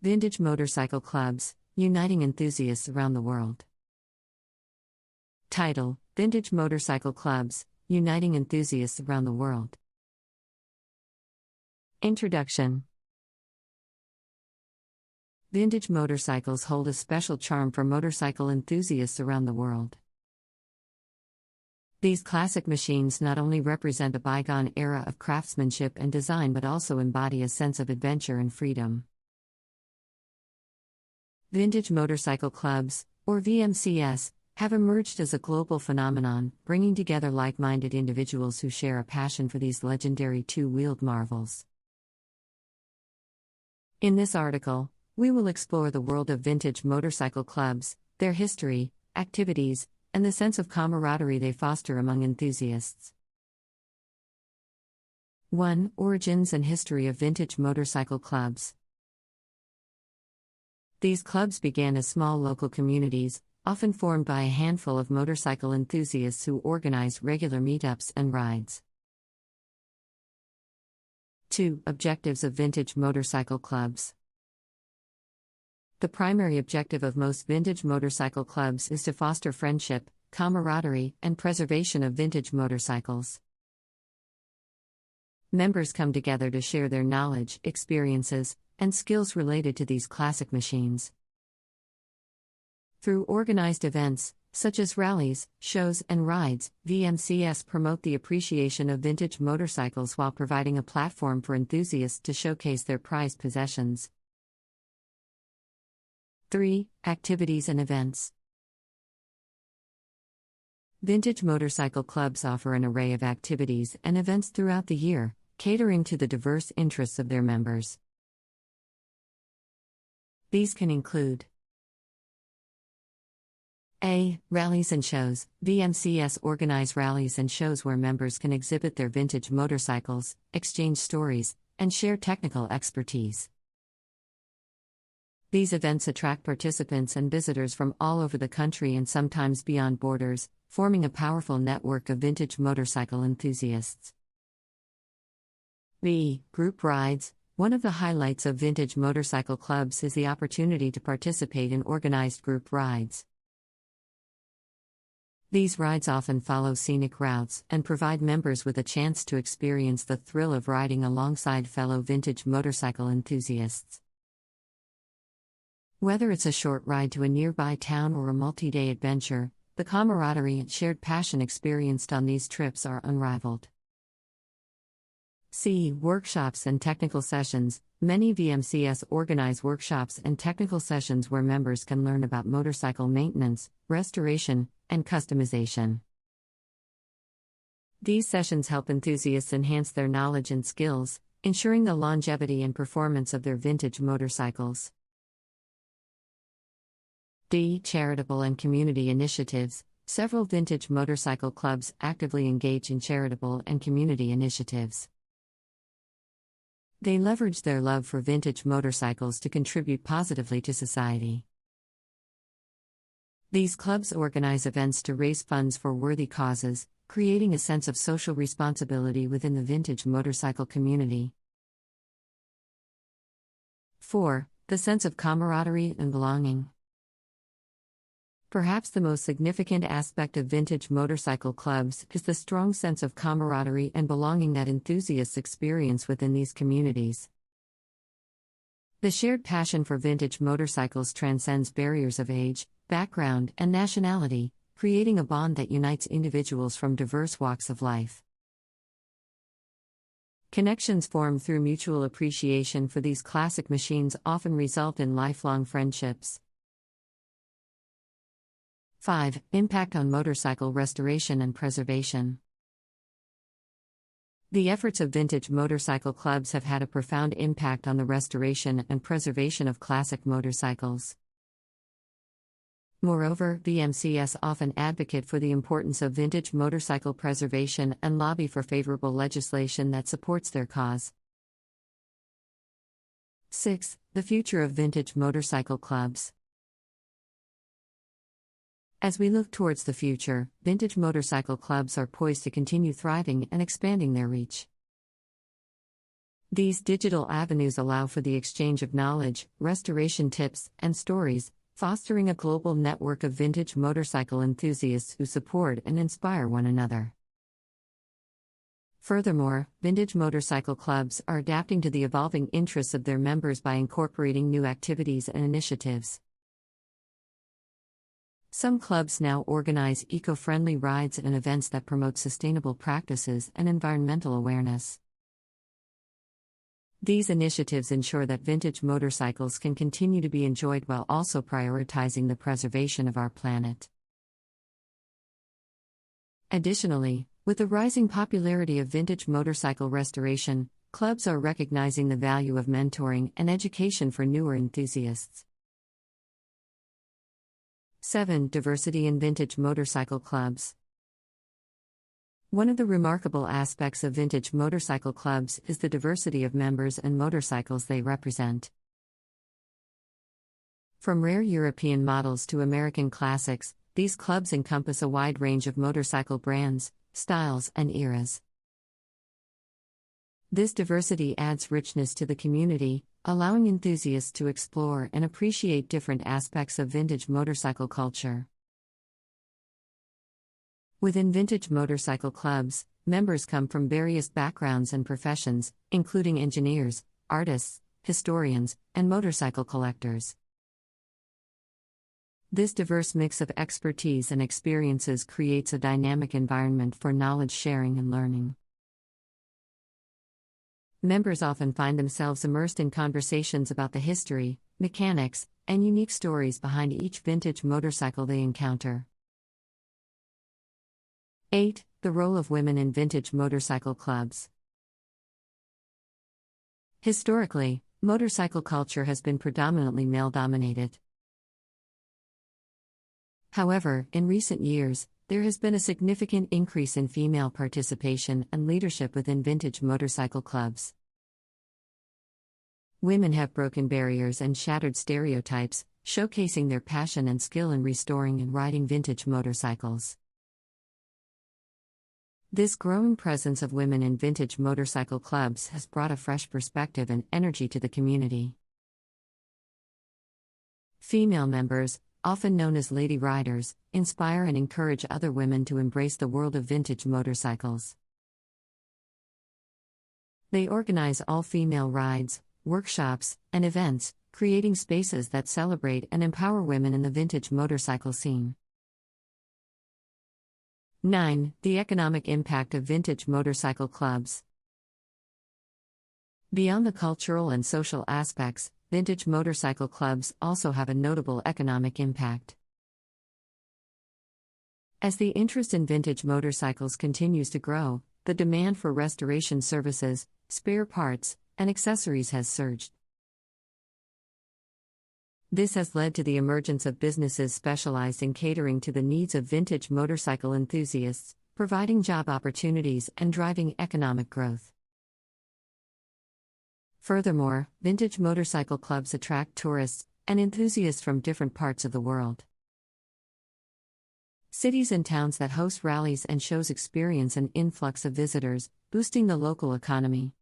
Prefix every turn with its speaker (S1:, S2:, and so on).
S1: Vintage motorcycle clubs, uniting enthusiasts around the world. Title: Vintage motorcycle clubs, uniting enthusiasts around the world. Introduction. Vintage motorcycles hold a special charm for motorcycle enthusiasts around the world. These classic machines not only represent a bygone era of craftsmanship and design but also embody a sense of adventure and freedom. Vintage motorcycle clubs, or VMCS, have emerged as a global phenomenon, bringing together like-minded individuals who share a passion for these legendary two-wheeled marvels. In this article, we will explore the world of vintage motorcycle clubs, their history, activities, and the sense of camaraderie they foster among enthusiasts. 1. Origins and history of vintage motorcycle clubs. These clubs began as small local communities, often formed by a handful of motorcycle enthusiasts who organized regular meetups and rides. 2. Objectives of vintage motorcycle clubs. The primary objective of most vintage motorcycle clubs is to foster friendship, camaraderie, and preservation of vintage motorcycles. Members come together to share their knowledge, experiences, and skills related to these classic machines. Through organized events, such as rallies, shows, and rides, VMCS promote the appreciation of vintage motorcycles while providing a platform for enthusiasts to showcase their prized possessions. 3. Activities and events. Vintage motorcycle clubs offer an array of activities and events throughout the year, catering to the diverse interests of their members. These can include A. Rallies and shows. VMCS organize rallies and shows where members can exhibit their vintage motorcycles, exchange stories, and share technical expertise. These events attract participants and visitors from all over the country and sometimes beyond borders, forming a powerful network of vintage motorcycle enthusiasts. B. Group rides. One of the highlights of vintage motorcycle clubs is the opportunity to participate in organized group rides. These rides often follow scenic routes and provide members with a chance to experience the thrill of riding alongside fellow vintage motorcycle enthusiasts. Whether it's a short ride to a nearby town or a multi-day adventure, the camaraderie and shared passion experienced on these trips are unrivaled. C. Workshops and technical sessions. Many VMCS organize workshops and technical sessions where members can learn about motorcycle maintenance, restoration, and customization. These sessions help enthusiasts enhance their knowledge and skills, ensuring the longevity and performance of their vintage motorcycles. D. Charitable and community initiatives. Several vintage motorcycle clubs actively engage in charitable and community initiatives. They leverage their love for vintage motorcycles to contribute positively to society. These clubs organize events to raise funds for worthy causes, creating a sense of social responsibility within the vintage motorcycle community. 4. The sense of camaraderie and belonging. Perhaps the most significant aspect of vintage motorcycle clubs is the strong sense of camaraderie and belonging that enthusiasts experience within these communities. The shared passion for vintage motorcycles transcends barriers of age, background, and nationality, creating a bond that unites individuals from diverse walks of life. Connections formed through mutual appreciation for these classic machines often result in lifelong friendships. 5. Impact on motorcycle restoration and preservation. The efforts of vintage motorcycle clubs have had a profound impact on the restoration and preservation of classic motorcycles. Moreover, VMCS often advocate for the importance of vintage motorcycle preservation and lobby for favorable legislation that supports their cause. 6. The future of vintage motorcycle clubs. As we look towards the future, vintage motorcycle clubs are poised to continue thriving and expanding their reach. These digital avenues allow for the exchange of knowledge, restoration tips, and stories, fostering a global network of vintage motorcycle enthusiasts who support and inspire one another. Furthermore, vintage motorcycle clubs are adapting to the evolving interests of their members by incorporating new activities and initiatives. Some clubs now organize eco-friendly rides and events that promote sustainable practices and environmental awareness. These initiatives ensure that vintage motorcycles can continue to be enjoyed while also prioritizing the preservation of our planet. Additionally, with the rising popularity of vintage motorcycle restoration, clubs are recognizing the value of mentoring and education for newer enthusiasts. 7. Diversity in vintage motorcycle clubs. One of the remarkable aspects of vintage motorcycle clubs is the diversity of members and motorcycles they represent. From rare European models to American classics, these clubs encompass a wide range of motorcycle brands, styles, and eras. This diversity adds richness to the community, allowing enthusiasts to explore and appreciate different aspects of vintage motorcycle culture. Within vintage motorcycle clubs, members come from various backgrounds and professions, including engineers, artists, historians, and motorcycle collectors. This diverse mix of expertise and experiences creates a dynamic environment for knowledge sharing and learning. Members often find themselves immersed in conversations about the history, mechanics, and unique stories behind each vintage motorcycle they encounter. 8. The role of women in vintage motorcycle clubs. Historically, motorcycle culture has been predominantly male-dominated. However, in recent years, there has been a significant increase in female participation and leadership within vintage motorcycle clubs. Women have broken barriers and shattered stereotypes, showcasing their passion and skill in restoring and riding vintage motorcycles. This growing presence of women in vintage motorcycle clubs has brought a fresh perspective and energy to the community. Female members, often known as lady riders, inspire and encourage other women to embrace the world of vintage motorcycles. They organize all-female rides, workshops, and events, creating spaces that celebrate and empower women in the vintage motorcycle scene. 9. The economic impact of vintage motorcycle clubs. Beyond the cultural and social aspects, vintage motorcycle clubs also have a notable economic impact. As the interest in vintage motorcycles continues to grow, the demand for restoration services, spare parts, and accessories has surged. This has led to the emergence of businesses specialized in catering to the needs of vintage motorcycle enthusiasts, providing job opportunities and driving economic growth. Furthermore, vintage motorcycle clubs attract tourists and enthusiasts from different parts of the world. Cities and towns that host rallies and shows experience an influx of visitors, boosting the local economy.